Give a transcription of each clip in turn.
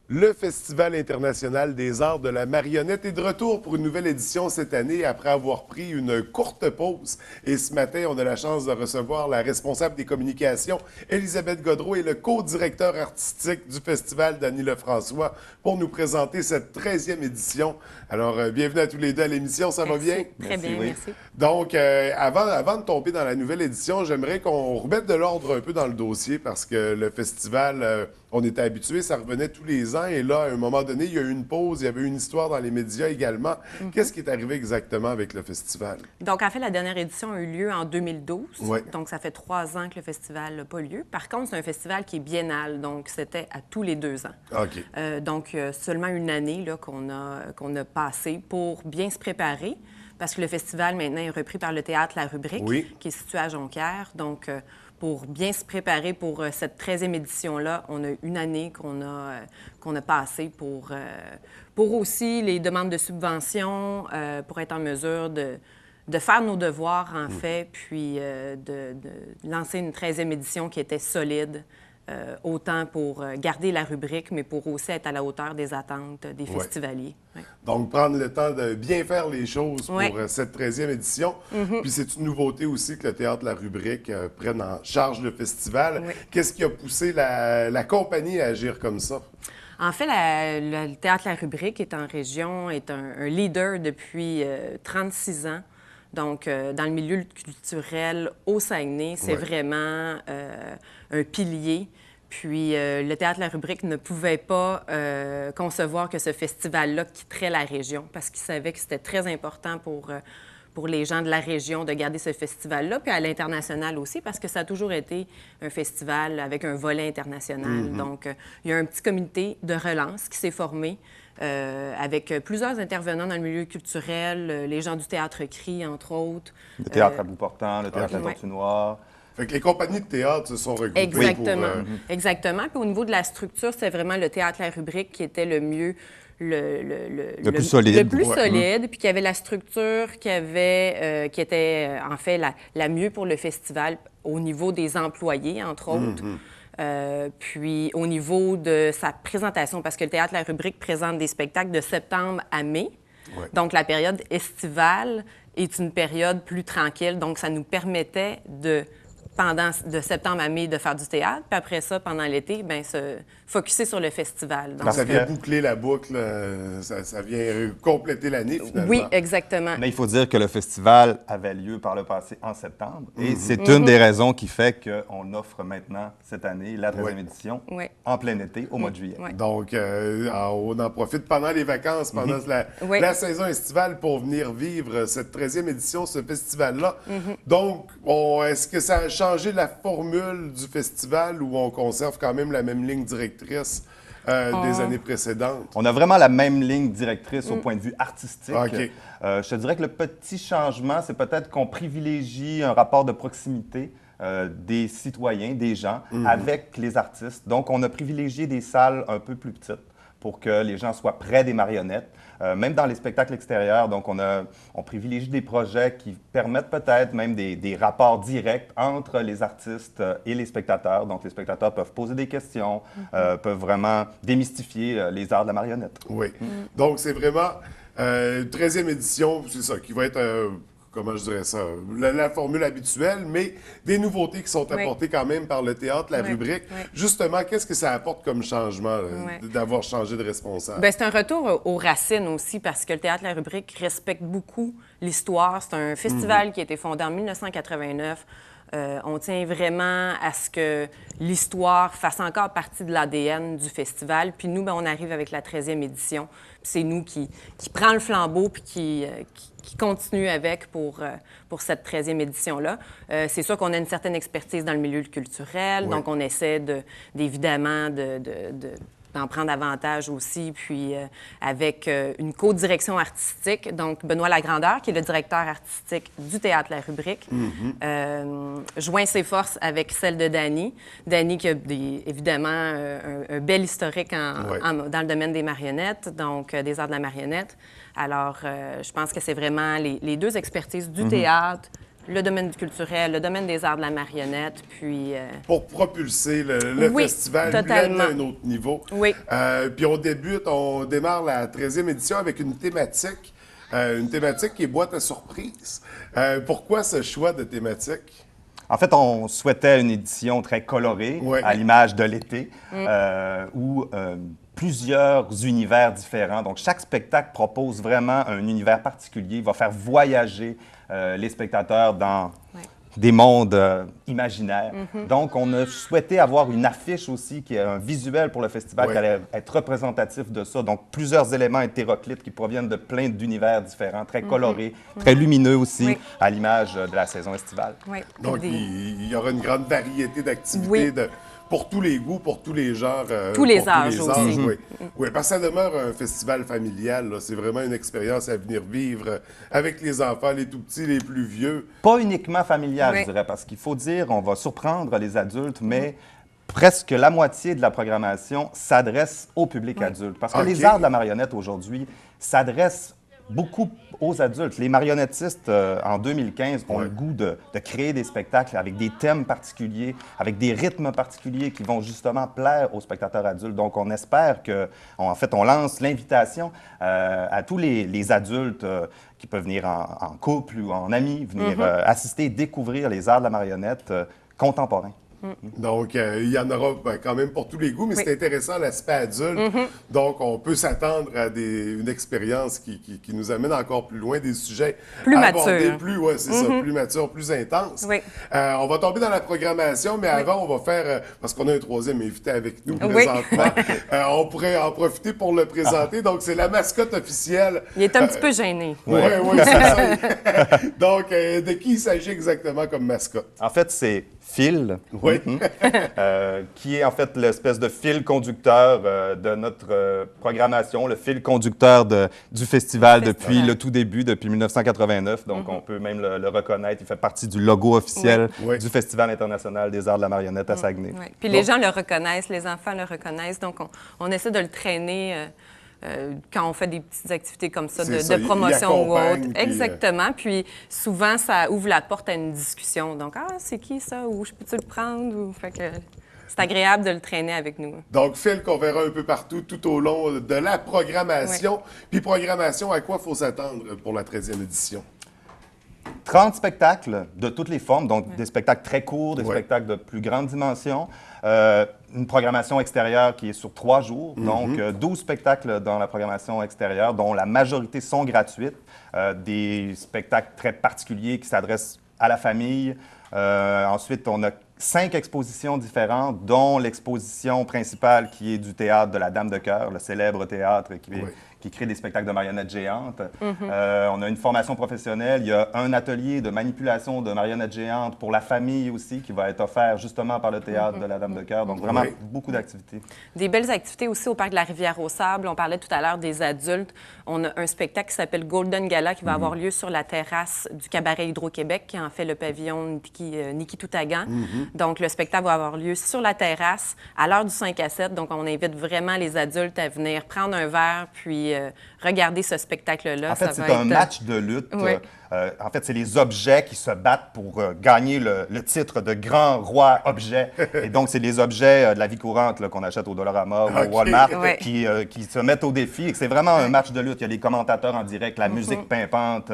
Le Festival international des arts de la marionnette est de retour pour une nouvelle édition cette année après avoir pris une courte pause. Et ce matin, on a la chance de recevoir la responsable des communications, Elisabeth Godreau, et le co-directeur artistique du festival, Dany Lefrançois, pour nous présenter cette 13e édition. Alors, bienvenue à tous les deux à l'émission. Ça va bien? Très bien, oui. merci. Donc, avant de tomber dans la nouvelle édition, j'aimerais qu'on remette de l'ordre un peu dans le dossier parce que le festival, on était habitué, ça revenait tous les ans. Et là, à un moment donné, il y a eu une pause, il y avait eu une histoire dans les médias également. Qu'est-ce qui est arrivé exactement avec le festival? Donc, en fait, la dernière édition a eu lieu en 2012. Ouais. Donc, ça fait 3 ans que le festival n'a pas lieu. Par contre, c'est un festival qui est biennal. Donc, c'était à tous les 2 ans. OK. Donc, seulement une année là, qu'on a passé pour bien se préparer. Parce que le festival, maintenant, est repris par le Théâtre La Rubrique, Oui. qui est situé à Jonquière. Donc, pour bien se préparer pour cette 13e édition-là, on a une année qu'on a passée pour aussi les demandes de subventions, pour être en mesure de faire nos devoirs, en fait, puis de lancer une 13e édition qui était solide, autant pour garder la rubrique, mais pour aussi être à la hauteur des attentes des festivaliers. Ouais. Donc, prendre le temps de bien faire les choses pour Ouais. cette 13e édition. Puis c'est une nouveauté aussi que le Théâtre La Rubrique prenne en charge le festival. Oui. Qu'est-ce qui a poussé la compagnie à agir comme ça? En fait, le Théâtre La Rubrique est en région, est un leader depuis 36 ans. Donc, dans le milieu culturel au Saguenay, c'est Ouais. vraiment un pilier. Puis, le Théâtre La Rubrique ne pouvait pas concevoir que ce festival-là quitterait la région parce qu'il savait que c'était très important pour les gens de la région de garder ce festival-là, puis à l'international aussi, parce que ça a toujours été un festival avec un volet international. Donc, il y a un petit comité de relance qui s'est formé avec plusieurs intervenants dans le milieu culturel, les gens du Théâtre Cri, entre autres. Le théâtre à bout portant, le théâtre OK. La Tortue Noire. Fait que les compagnies de théâtre se sont regroupées Exactement. pour... Exactement. Puis au niveau de la structure, c'est vraiment le Théâtre La Rubrique qui était le mieux... Le plus solide. Le plus Ouais. solide, puis qui avait la structure qui était, en fait, la mieux pour le festival au niveau des employés, entre autres. Puis au niveau de sa présentation, parce que le Théâtre La Rubrique présente des spectacles de septembre à mai. Ouais. Donc, la période estivale est une période plus tranquille. Donc, ça nous permettait de septembre à mai, de faire du théâtre. Puis après ça, pendant l'été, bien, se focusser sur le festival. Donc, Ça vient boucler la boucle, ça vient compléter l'année, finalement. oui, exactement. Mais il faut dire que le festival avait lieu par le passé en septembre. Et c'est une des raisons qui fait qu'on offre maintenant, cette année, la 13e édition Oui. en plein été, au mois de juillet. Ouais. Donc, on en profite pendant les vacances, pendant Oui. la saison estivale pour venir vivre cette 13e édition, ce festival-là. Donc, est-ce que ça a changé la formule du festival ou on conserve quand même la même ligne directrice des années précédentes? On a vraiment la même ligne directrice au point de vue artistique. OK. Je te dirais que le petit changement, c'est peut-être qu'on privilégie un rapport de proximité des citoyens, des gens, avec les artistes. Donc, on a privilégié des salles un peu plus petites pour que les gens soient près des marionnettes. Même dans les spectacles extérieurs, donc on privilégie des projets qui permettent peut-être même des rapports directs entre les artistes et les spectateurs. Donc les spectateurs peuvent poser des questions, peuvent vraiment démystifier les arts de la marionnette. Oui. Donc, c'est vraiment 13e édition, c'est ça, qui va être, comment je dirais ça, la formule habituelle, mais des nouveautés qui sont apportées quand même par le théâtre, la Oui. rubrique. Oui. Justement, qu'est-ce que ça apporte comme changement Oui. d'avoir changé de responsable? Bien, c'est un retour aux racines aussi, parce que le Théâtre La Rubrique respecte beaucoup l'histoire. C'est un festival qui a été fondé en 1989. On tient vraiment à ce que l'histoire fasse encore partie de l'ADN du festival. Puis nous, bien, on arrive avec la 13e édition. Puis c'est nous qui prend le flambeau puis qui continue avec pour cette 13e édition-là. C'est sûr qu'on a une certaine expertise dans le milieu culturel, Oui. donc on essaie évidemment d'en prendre avantage aussi, puis avec une co-direction artistique. Donc, Benoît Lagrandeur, qui est le directeur artistique du Théâtre La Rubrique, joint ses forces avec celle de Dany. Dany qui a évidemment un bel historique dans le domaine des marionnettes, donc des arts de la marionnette. Alors, je pense que c'est vraiment les deux expertises du théâtre le domaine du culturel, le domaine des arts de la marionnette, puis... Pour propulser le Oui, festival, totalement. l'amener à un autre niveau. Oui. Puis on démarre la 13e édition avec une thématique qui est boîte à surprise. Pourquoi ce choix de thématique? En fait, on souhaitait une édition très colorée, Ouais. à l'image de l'été, où plusieurs univers différents. Donc, chaque spectacle propose vraiment un univers particulier, va faire voyager les spectateurs dans des mondes imaginaires. Donc, on a souhaité avoir une affiche aussi, qui est un visuel pour le festival, Ouais. qui allait être représentatif de ça. Donc, plusieurs éléments hétéroclites qui proviennent de plein d'univers différents, très colorés, très lumineux aussi, Oui. à l'image de la saison estivale. Oui. Donc, Des- il y aura une grande variété d'activités Oui. pour tous les goûts, pour tous les genres. Tous les pour âges aussi. Oui. Oui, parce que ça demeure un festival familial. Là. C'est vraiment une expérience à venir vivre avec les enfants, les tout-petits, les plus vieux. Pas uniquement familial, Oui. je dirais, parce qu'il faut dire, on va surprendre les adultes, mais presque la moitié de la programmation s'adresse au public adulte. Parce que OK. les arts de la marionnette aujourd'hui s'adressent beaucoup aux adultes. Les marionnettistes, en 2015, ont le goût de créer des spectacles avec des thèmes particuliers, avec des rythmes particuliers qui vont justement plaire aux spectateurs adultes. Donc, on espère que, en fait, on lance l'invitation à tous les adultes qui peuvent venir en couple ou en amis, venir assister et découvrir les arts de la marionnette contemporains. Donc, il y en aura quand même pour tous les goûts, mais Oui. c'est intéressant l'aspect adulte. Donc, on peut s'attendre à une expérience qui nous amène encore plus loin, des sujets Plus abordés matures. plus, ouais, c'est ça, plus mature, plus intense. Oui. On va tomber dans la programmation, mais avant, on va faire, parce qu'on a un troisième invité avec nous Oui. présentement, on pourrait en profiter pour le présenter. Donc, c'est la mascotte officielle. Il est un petit peu gêné. Oui, c'est ça. Donc, de qui il s'agit exactement comme mascotte? En fait, c'est Phil, Oui. qui est en fait l'espèce de fil conducteur de notre programmation, le fil conducteur du festival depuis le tout début, depuis 1989. Donc, on peut même le reconnaître. Il fait partie du logo officiel Oui. du Festival international des arts de la marionnette à Saguenay. Oui. Puis les gens le reconnaissent, les enfants le reconnaissent. Donc, on essaie de le traîner quand on fait des petites activités comme ça, C'est ça, de il promotion ou accompagne, autre. puis, Exactement. Puis souvent, ça ouvre la porte à une discussion. Donc, c'est qui ça? Ou je peux-tu le prendre? Ou... Fait que c'est agréable de le traîner avec nous. Donc, Phil, qu'on verra un peu partout tout au long de la programmation. Puis, programmation, à quoi il faut s'attendre pour la 13e édition? 30 spectacles de toutes les formes, donc des spectacles très courts, des Ouais. spectacles de plus grande dimension. Une programmation extérieure qui est sur 3 jours, donc 12 spectacles dans la programmation extérieure, dont la majorité sont gratuites. Des spectacles très particuliers qui s'adressent à la famille. Ensuite, on a 5 expositions différentes, dont l'exposition principale qui est du théâtre de la Dame de Cœur, le célèbre théâtre qui crée des spectacles de marionnettes géantes. On a une formation professionnelle. Il y a un atelier de manipulation de marionnettes géantes pour la famille aussi qui va être offert justement par le théâtre de la Dame de Cœur. Donc, vraiment, Oui. beaucoup d'activités. Des belles activités aussi au Parc de la Rivière-aux-Sables. On parlait tout à l'heure des adultes. On a un spectacle qui s'appelle Golden Gala qui va avoir lieu sur la terrasse du Cabaret Hydro-Québec, qui en fait le pavillon Niki Toutagan. Donc, le spectacle va avoir lieu sur la terrasse à l'heure du 5 à 7. Donc, on invite vraiment les adultes à venir prendre un verre puis regarder ce spectacle-là. En fait, Ça c'est va un être- match de lutte. Oui. En fait, c'est les objets qui se battent pour gagner le titre de grand roi objet. Et donc, c'est les objets de la vie courante là, qu'on achète au Dollarama ou OK. au Walmart Ouais. qui se mettent au défi. Et que c'est vraiment un match de lutte. Il y a les commentateurs en direct, la musique pimpante,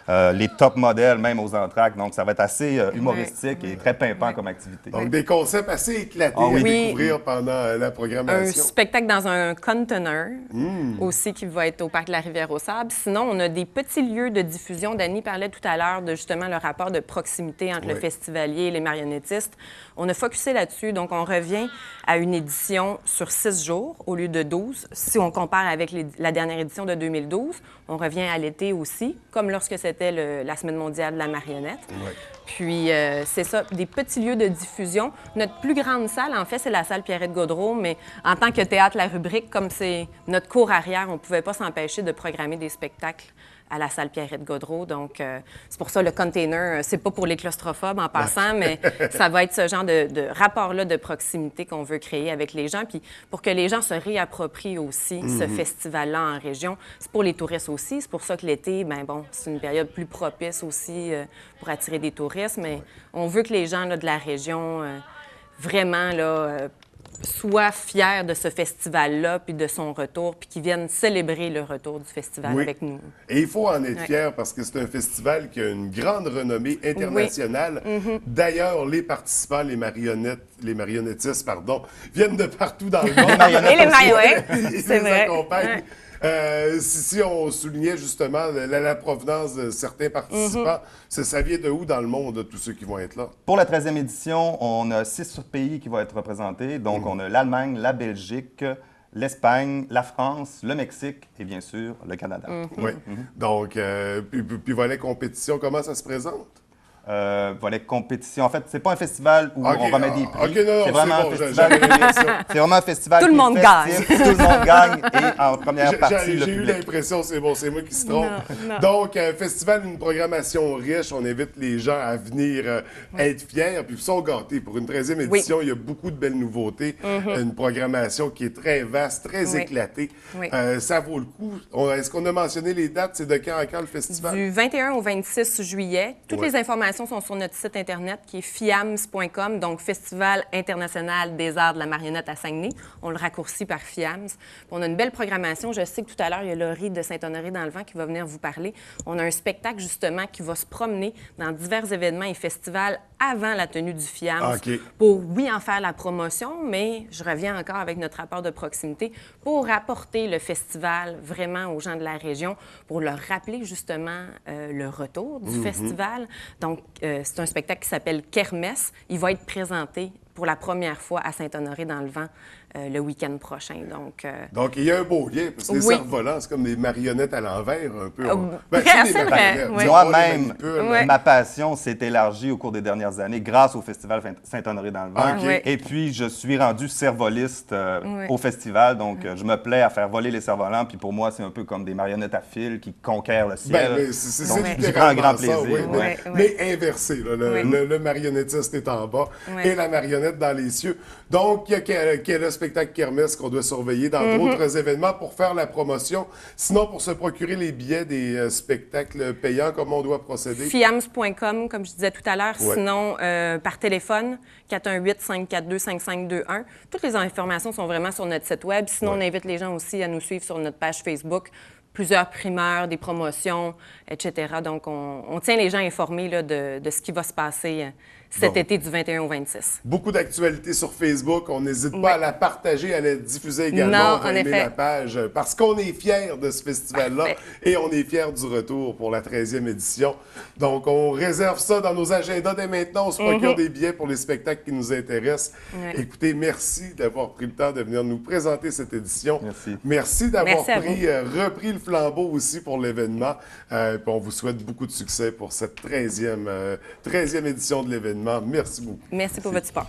les top modèles, même aux entractes. Donc, ça va être assez humoristique et très pimpant comme activité. Donc, des concepts assez éclatés Ah oui. à Oui. découvrir pendant la Un programmation. spectacle dans un conteneur aussi qui va être au Parc de la Rivière-aux-Sables. Sinon, on a des petits lieux de diffusion. Dany parlait tout à l'heure de justement le rapport de proximité entre le Oui. festivalier et les marionnettistes. On a focusé là-dessus. Donc, on revient à une édition sur 6 jours au lieu de 12. Si on compare avec la dernière édition de 2012, on revient à l'été aussi, comme lorsque c'était la Semaine mondiale de la marionnette. Oui. Puis, c'est ça, des petits lieux de diffusion. Notre plus grande salle, en fait, c'est la salle Pierrette-Gaudreau, mais en tant que théâtre La Rubrique, comme c'est notre cour arrière, on ne pouvait pas s'empêcher de programmer des spectacles à la salle Pierrette-Gaudreau. Donc, c'est pour ça le container, c'est pas pour les claustrophobes en passant, mais ça va être ce genre de rapport-là de proximité qu'on veut créer avec les gens, puis pour que les gens se réapproprient aussi ce festival-là en région. C'est pour les touristes aussi, c'est pour ça que l'été, ben bon, c'est une période plus propice aussi pour attirer des touristes, mais on veut que les gens là, de la région vraiment là, soient fiers de ce festival-là, puis de son retour, puis qu'ils viennent célébrer le retour du festival avec nous. Et il faut en être fier parce que c'est un festival qui a une grande renommée internationale. D'ailleurs, les participants, les marionnettistes, pardon, viennent de partout dans le monde. Et les marionnettes, c'est vrai. Accompagnent. Si on soulignait justement la provenance de certains participants, ça vient de où dans le monde, tous ceux qui vont être là? Pour la 13e édition, on a 6 pays qui vont être représentés. Donc, on a l'Allemagne, la Belgique, l'Espagne, la France, le Mexique et bien sûr le Canada. Oui. Donc, puis volet compétition, comment ça se présente? Volet compétition. En fait, c'est pas un festival où on remet des prix. OK, non, c'est vraiment bon, un festival. C'est vraiment un festival. Tout le monde gagne. Tout le monde gagne. Et en première partie, j'ai eu l'impression, c'est bon, c'est moi qui se trompe. Non. Donc, festival, une programmation riche. On invite les gens à venir être fiers. Puis ils sont gâtés. Pour une 13e édition, il y a beaucoup de belles nouveautés. Une programmation qui est très vaste, très éclatée. Oui. Ça vaut le coup. Est-ce qu'on a mentionné les dates? C'est de quand à quand le festival? Du 21 au 26 juillet. Toutes les informations sont sur notre site Internet qui est fiams.com, donc Festival international des arts de la marionnette à Saguenay. On le raccourcit par FIAMS. Puis on a une belle programmation. Je sais que tout à l'heure, il y a Laurie de Saint-Honoré-dans-le-Vent qui va venir vous parler. On a un spectacle, justement, qui va se promener dans divers événements et festivals avant la tenue du FIAMS pour, oui, en faire la promotion, mais je reviens encore avec notre rapport de proximité pour apporter le festival vraiment aux gens de la région, pour leur rappeler, justement, le retour du festival. Donc, c'est un spectacle qui s'appelle Kermesse. Il va être présenté pour la première fois à Saint-Honoré-dans-le-Vent le week-end prochain. Donc, il y a un beau lien, parce que les cerfs-volants, c'est comme des marionnettes à l'envers, un peu. C'est vrai. Moi-même, ma passion s'est élargie au cours des dernières années grâce au Festival Saint-Honoré-dans-le-Vent. Et puis, je suis rendu cerf-voliste au festival, donc je me plais à faire voler les cerfs-volants, puis pour moi, c'est un peu comme des marionnettes à fil qui conquèrent le ciel. C'est j'y prends un grand plaisir. Mais inversé, là, le marionnettiste est en bas et la marionnette dans les cieux. Donc, il y a le spectacle Kermesse qu'on doit surveiller dans d'autres événements pour faire la promotion. Sinon, pour se procurer les billets des spectacles payants, comment on doit procéder? Fiams.com, comme je disais tout à l'heure. Sinon, par téléphone, 418-542-5521. Toutes les informations sont vraiment sur notre site Web. Sinon, on invite les gens aussi à nous suivre sur notre page Facebook. Plusieurs primeurs, des promotions, etc. Donc, on tient les gens informés là, de ce qui va se passer cet été du 21 au 26. Beaucoup d'actualités sur Facebook. On n'hésite pas à la partager, à la diffuser également. On va aimer la page parce qu'on est fiers de ce festival-là et on est fiers du retour pour la 13e édition. Donc, on réserve ça dans nos agendas dès maintenant. On se procure des billets pour les spectacles qui nous intéressent. Écoutez, merci d'avoir pris le temps de venir nous présenter cette édition. Merci d'avoir repris le flambeau aussi pour l'événement. Puis on vous souhaite beaucoup de succès pour cette 13e édition de l'événement. Merci beaucoup. Merci pour votre support.